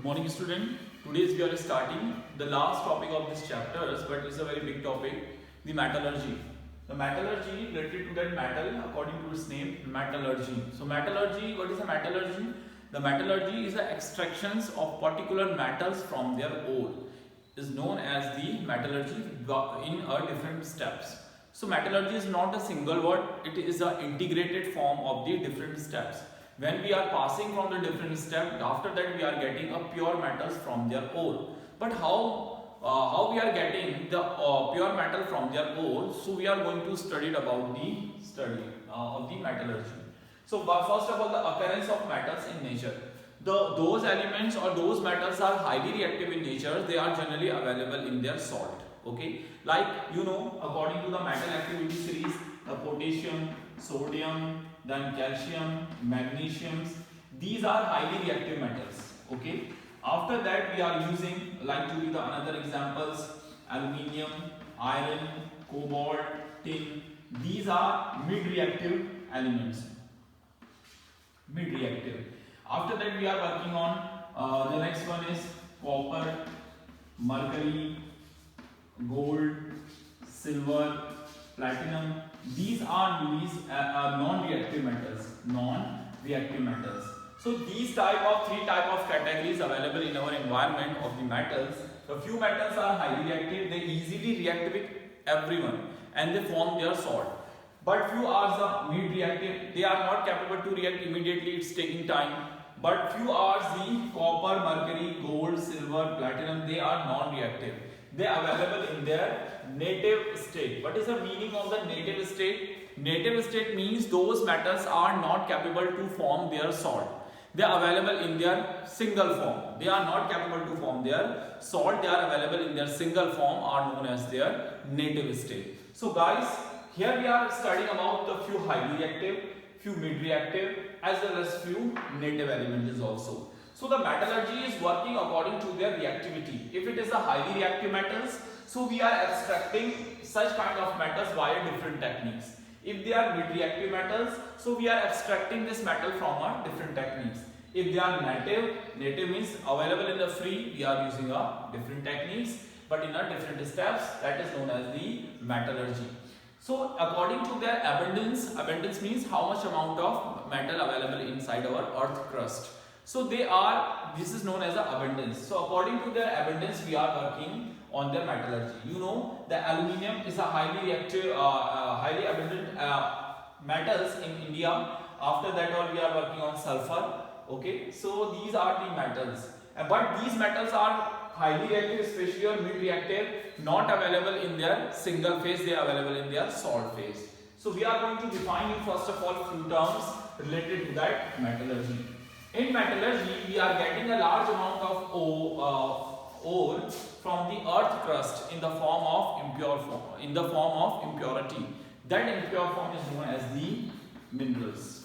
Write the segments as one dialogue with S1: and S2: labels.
S1: Good morning, student. Today we are starting the last topic of this chapters, but it's a very big topic, the metallurgy. The metallurgy related to that metal, according to its name, metallurgy. So metallurgy, what is a metallurgy? The metallurgy is the extractions of particular metals from their ore. Is known as the metallurgy in different steps. So metallurgy is not a single word; it is an integrated form of the different steps. When we are passing from the different step, after that we are getting a pure metals from their ore. But how we are getting the pure metal from their ore? So we are going to study about the study of the metallurgy. So first of all, the occurrence of metals in nature. Those elements or those metals are highly reactive in nature. They are generally available in their salt. Okay, like according to the metal activity series, the potassium, sodium, then calcium, magnesium, these are highly reactive metals. Okay, after that we are using, like to be the another examples, aluminium, iron, cobalt, tin. These are mid-reactive elements. Mid-reactive. After that we are working on the next one is copper, mercury, gold, silver, platinum. These are non-reactive metals. Non-reactive metals. So these three type of categories available in our environment of the metals. The few metals are highly reactive. They easily react with everyone and they form their salt. But few are the mid-reactive. They are not capable to react immediately. It's taking time. But few are the copper, mercury, gold, silver, platinum. They are non-reactive. They are available in their native state. What is the meaning of the native state? Native state means those metals are not capable to form their salt. They are available in their single form. They are not capable to form their salt. They are available in their single form, are known as their native state. So guys, here we are studying about the few highly reactive, few mid-reactive, as well as few native elements also. So the metallurgy is working according to their reactivity. If it is a highly reactive metals, so we are extracting such kind of metals via different techniques. If they are mid-reactive metals, so we are extracting this metal from different techniques. If they are native means available in the free, we are using different techniques, but in different steps, that is known as the metallurgy. So according to their abundance means how much amount of metal available inside our earth crust. So this is known as the abundance. So according to their abundance, we are working on their metallurgy. The aluminium is a highly reactive, highly abundant metals in India. After that all we are working on sulfur. Okay, so these are the metals. But these metals are highly reactive, especially or mid-reactive, not available in their single phase. They are available in their salt phase. So we are going to define first of all few terms related to that metallurgy. In metallurgy, we are getting a large amount of ore from the earth crust in the form of impurity. That impure form is known as the minerals.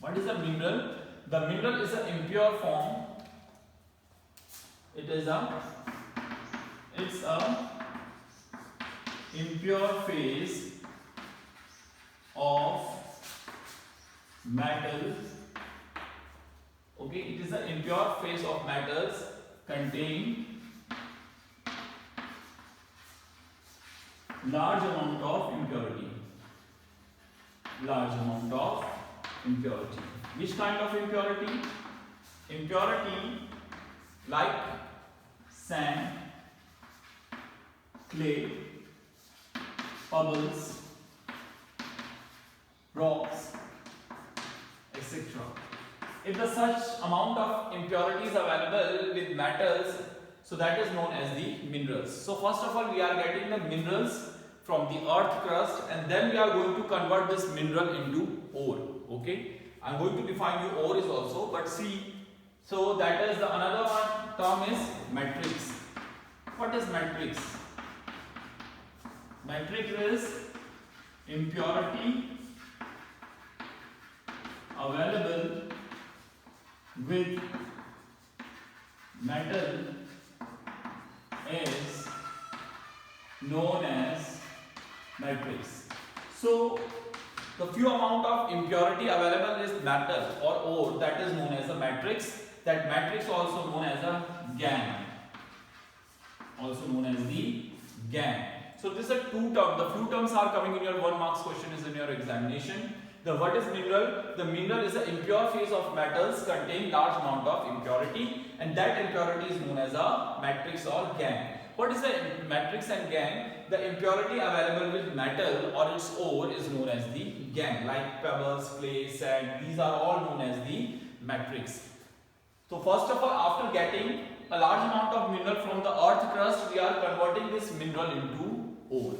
S1: What is a mineral? The mineral is an impure form. It's a impure phase of metal. Okay, it is an impure phase of metals containing large amount of impurity. Large amount of impurity. Which kind of impurity? Impurity like sand, clay, pebbles, rocks, etc. If the such amount of impurities available with metals, so that is known as the minerals. So first of all, we are getting the minerals from the earth crust, and then we are going to convert this mineral into ore. Okay, I am going to define you ore is also, but see, so that is the another one term is matrix. What is matrix? Matrix is impurity available with metal is known as matrix. So the few amount of impurity available is metal or ore, that is known as a matrix. that matrix also known as a gang. Also known as the gang. So this are two terms. The few terms are coming in your 1 marks question is in your examination. The what is mineral? The mineral is an impure phase of metals contain large amount of impurity, and that impurity is known as a matrix or gang. What is the matrix and gang? The impurity available with metal or its ore is known as the gang, like pebbles, clay, sand. These are all known as the matrix. So first of all, after getting a large amount of mineral from the earth crust, we are converting this mineral into ore.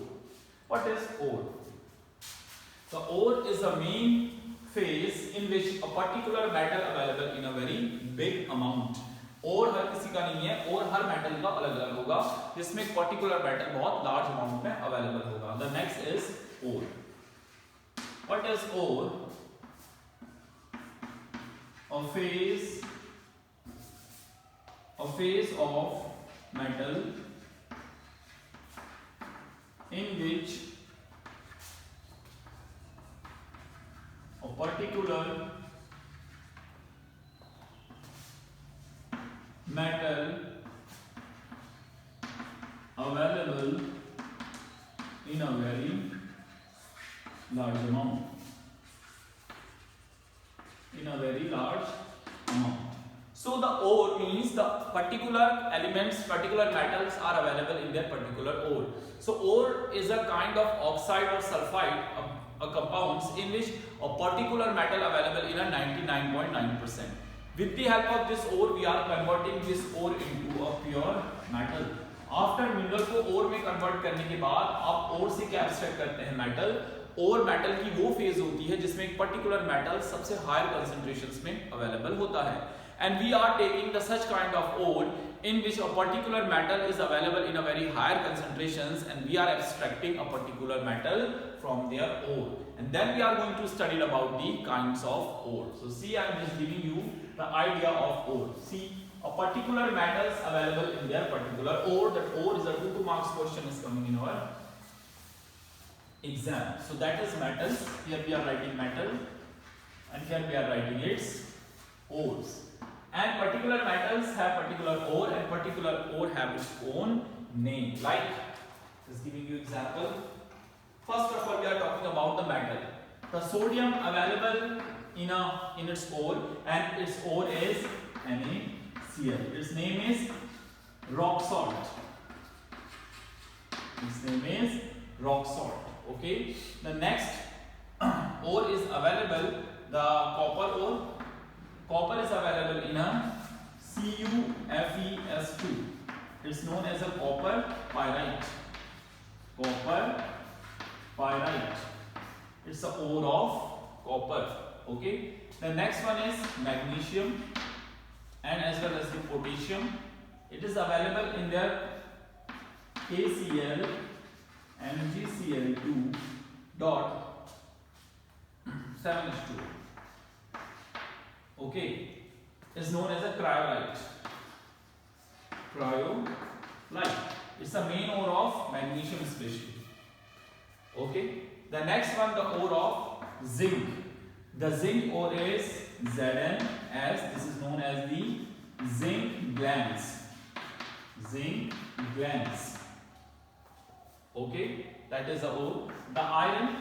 S1: What is ore? The ore is a main phase in which a particular metal available in a very big amount. और हर किसी का नहीं है, और हर metal का अलग अलग होगा, जिसमें एक पर्टिकुलर मेटल बहुत लार्ज अमाउंट में अवेलेबल होगा. The next is ore. What is ore? A phase of metal in which a particular metal available in a very large amount. So the ore means the particular elements, particular metals are available in their particular ore. So ore is a kind of oxide or sulfide, a compounds in which a particular metal available in a 99.9%. With the help of this ore, we are converting this ore into a pure metal. After mineral को ore में convert करने के बाद आप ore से क्या extract करते हैं metal? ore metal की वो phase होती है जिसमें एक particular metal सबसे higher concentrations में available होता है. And we are taking the such kind of ore in which a particular metal is available in a very higher concentrations, and we are extracting a particular metal from their ore. And then we are going to study about the kinds of ore. So see, I am just giving you the idea of ore. See, a particular metals available in their particular ore. That ore is a 2 marks question is coming in our exam. So that is metals. Here we are writing metal, and here we are writing its ores. And particular metals have particular ore, and particular ore have its own name. Like, just giving you example. First of all, we are talking about the metal. The sodium available in its ore, and its ore is NaCl. Its name is rock salt. Its name is rock salt. Okay. The next ore is available, the copper ore. Copper is available in a CuFeS2. It's known as a copper pyrite. Copper pyrite. It's the ore of copper. Okay. The next one is magnesium, and as well as the potassium. It is available in their KCl MgCl2.7H2. Okay, is known as a cryolite. Cryolite. It's the main ore of magnesium especially. Okay. The next one, the ore of zinc. The zinc ore is Zn, as this is known as the zinc glands. Zinc glands. Okay, that is the ore. The iron.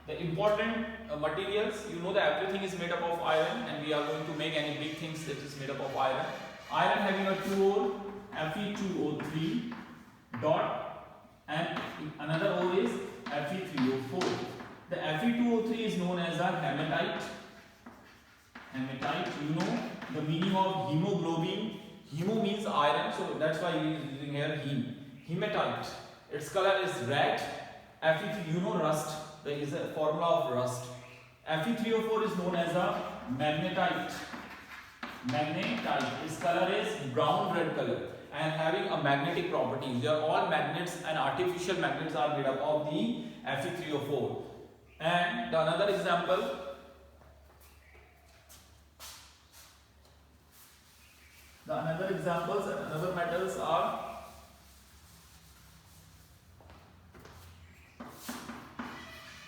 S1: The important materials, you know that everything is made up of iron, and we are going to make any big things that is made up of iron. Iron having a 2 ore, Fe2O3 dot, and another ore is Fe3O4. The Fe2O3 is known as a hematite. Hematite, you know the meaning of hemoglobin. Hemo means iron, so that's why we are using here heme. Hematite. Its color is red. Fe3, you know rust. There is a formula of rust. Fe3O4 is known as a magnetite. Magnetite. Its color is brown red color and having a magnetic properties. They are all magnets, and artificial magnets are made up of the Fe3O4. And the another example, and another metals are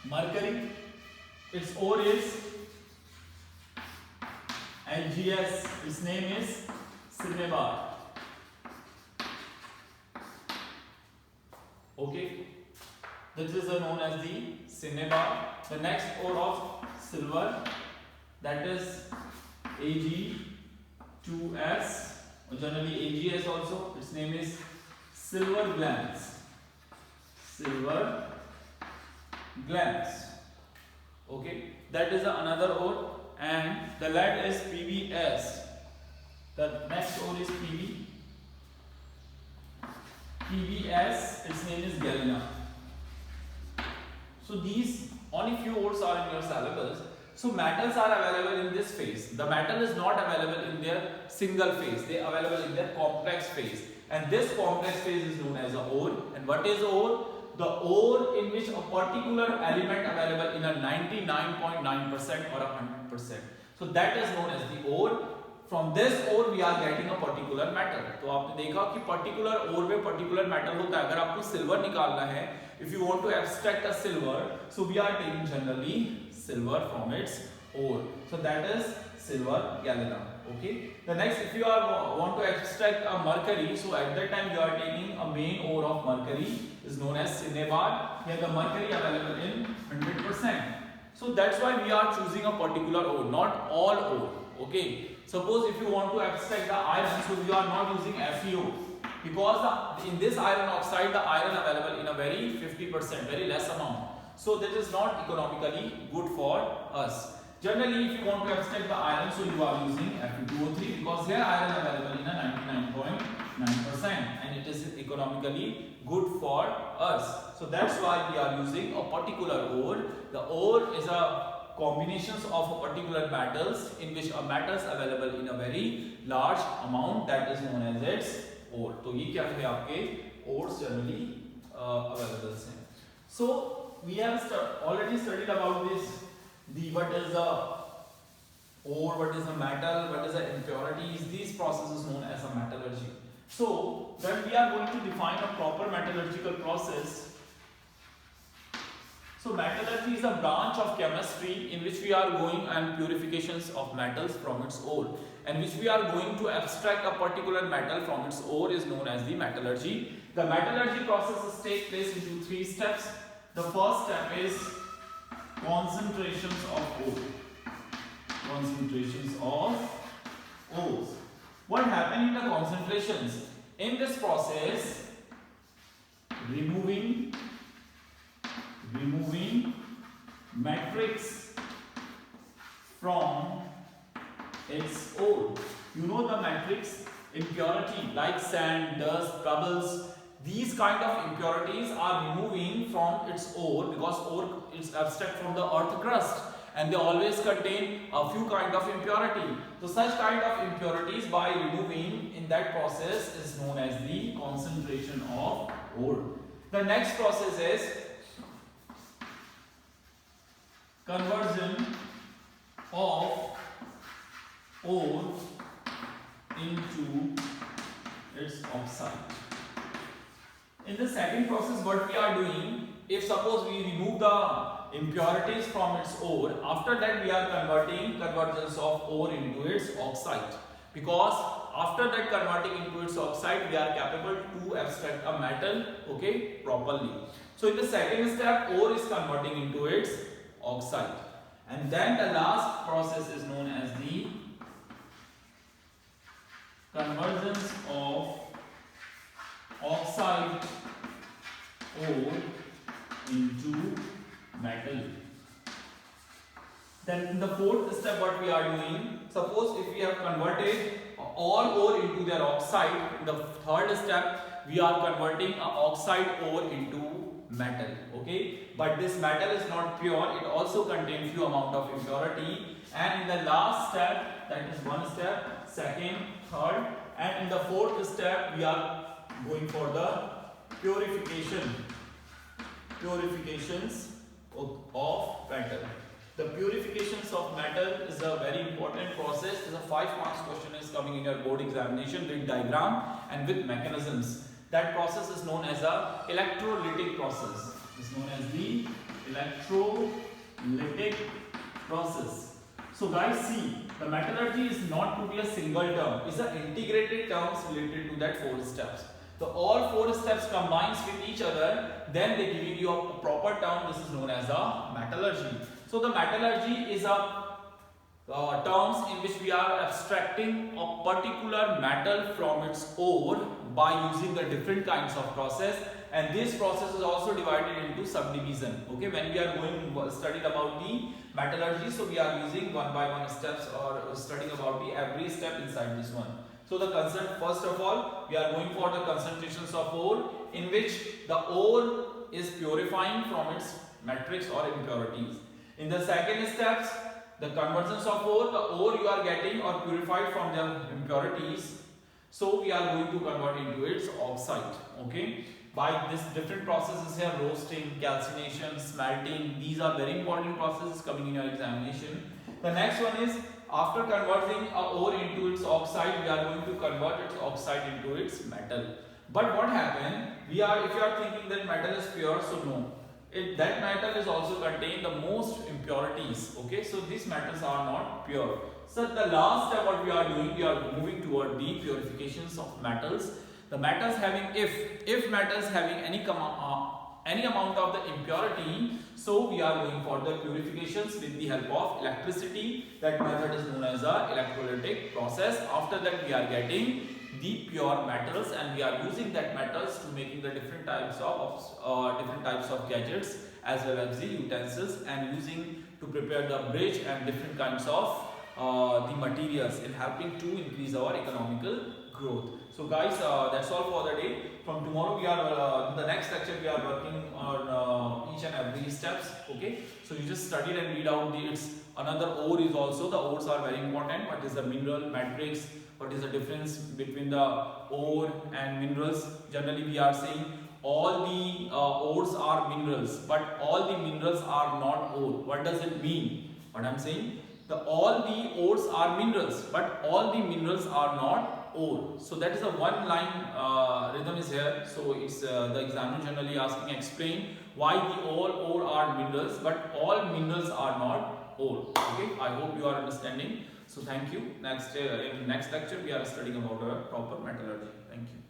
S1: mercury. Its ore is LGS, its name is Cinnabar. Okay, this is known as the Cinnabar. The next ore of silver, that is Ag2S, or generally AgS also. Its name is silver glance. Silver glance. Okay, that is another ore. And the lead is PbS. The next ore is PbS. Its name is galena. So these only few ores are in your syllabus. So metals are available in this phase. The metal is not available in their single phase. They are available in their complex phase. And this complex phase is known as a ore. And what is ore? The ore in which a particular element available in a 99.9% or 100%. So that is known as the ore. From this ore we are getting a particular metal. तो आपने देखा कि particular ore में particular metal होता है. अगर आपको silver निकालना है, if you want to extract a silver, so we are taking generally silver from its ore. So that is silver galena. Okay. The next, if you want to extract a mercury, so at that time you are taking a main ore of mercury is known as cinnabar. Here the mercury available in 100%. So that's why we are choosing a particular ore, not all ore. Okay. Suppose if you want to extract the iron, so we are not using FeO because in this iron oxide the iron available in a very 50%, very less amount. So that is not economically good for us. Generally, if you want to extract the iron, so you are using Fe2O3 because here iron available in a 99.9% and it is economically good for us. So that's why we are using a particular ore. The ore is a combinations of particular metals in which a metals available in a very large amount, that is known as its ore. तो ये क्या है आपके ores generally available हैं. So we have already studied about this. What is the ore, what is the metal, what is the impurities. These processes known as a metallurgy. So when we are going to define a proper metallurgical process. So metallurgy is a branch of chemistry in which we are going and purifications of metals from its ore, and which we are going to extract a particular metal from its ore is known as the metallurgy. The metallurgy processes take place into 3 steps. The first step is concentrations of ore. Concentrations of ores. What happens in the concentrations? In this process, removing matrix from its ore. You know the matrix impurity like sand, dust, pebbles. These kind of impurities are removing from its ore because ore is abstract from the earth crust and they always contain a few kind of impurity. So such kind of impurities by removing in that process is known as the concentration of ore. The next process is conversion of ore into its oxide. In the second process, what we are doing, if suppose we remove the impurities from its ore, after that we are converting convergence of ore into its oxide, because after that converting into its oxide we are capable to extract a metal, okay, properly. So in the second step, ore is converting into its oxide, and then the last process is known as the convergence of oxide ore into metal. Then in the fourth step, what we are doing, suppose if we have converted all ore into their oxide, in the third step we are converting an oxide ore into metal, okay, but this metal is not pure, it also contains few amount of impurity, and in the last step, that is one step, second, third, and in the fourth step we are going for the purifications of metal. The purifications of metal is a very important process. Is a 5 marks question is coming in your board examination with diagram and with mechanisms. That process is known as a electrolytic process. Is known as the electrolytic process. So guys, see, the metallurgy is not to be a single term, it's an integrated terms related to that 4 steps. So all 4 steps combines with each other, then they giving you a proper term. This is known as a metallurgy. So the metallurgy is a terms in which we are abstracting a particular metal from its ore by using the different kinds of process, and this process is also divided into subdivision. Okay, when we are going studying about the metallurgy, so we are using one by one steps or studying about the every step inside this one. So the first of all, we are going for the concentrations of ore, in which the ore is purifying from its matrix or impurities. In the second steps, the conversions of ore, the ore you are getting or purified from the impurities, so we are going to convert into its oxide. Okay, by this different processes here, roasting, calcination, smelting, these are very important processes coming in your examination. The next one is, after converting a ore into its oxide, we are going to convert its oxide into its metal. But what happened, if you are thinking that metal is pure, so no, that metal is also contain the most impurities. Okay, so these metals are not pure. So the last step what we are doing, we are moving toward the purifications of metals. The metals having, if metals having any amount of the impurity, so we are going for the purifications with the help of electricity. That method is known as a electrolytic process. After that, we are getting the pure metals, and we are using that metals to making the different types of gadgets as well as the utensils, and using to prepare the bridge and different kinds of the materials in helping to increase our economical growth. So guys, that's all for the day. From tomorrow we are in the next lecture we are working on each and every steps. Okay, so you just studied and read out another ore is also, the ores are very important. What is the mineral matrix, what is the difference between the ore and minerals? Generally we are saying all the ores are minerals, but all the minerals are not ore. What does it mean? What I'm saying, all the ores are minerals, but all the minerals are not ore. So that is a one line rhythm is here. So it's the examiner generally asking, explain why the all ore are minerals but all minerals are not ore. Okay, I hope you are understanding. So thank you. In next lecture we are studying about proper metallurgy. Thank you.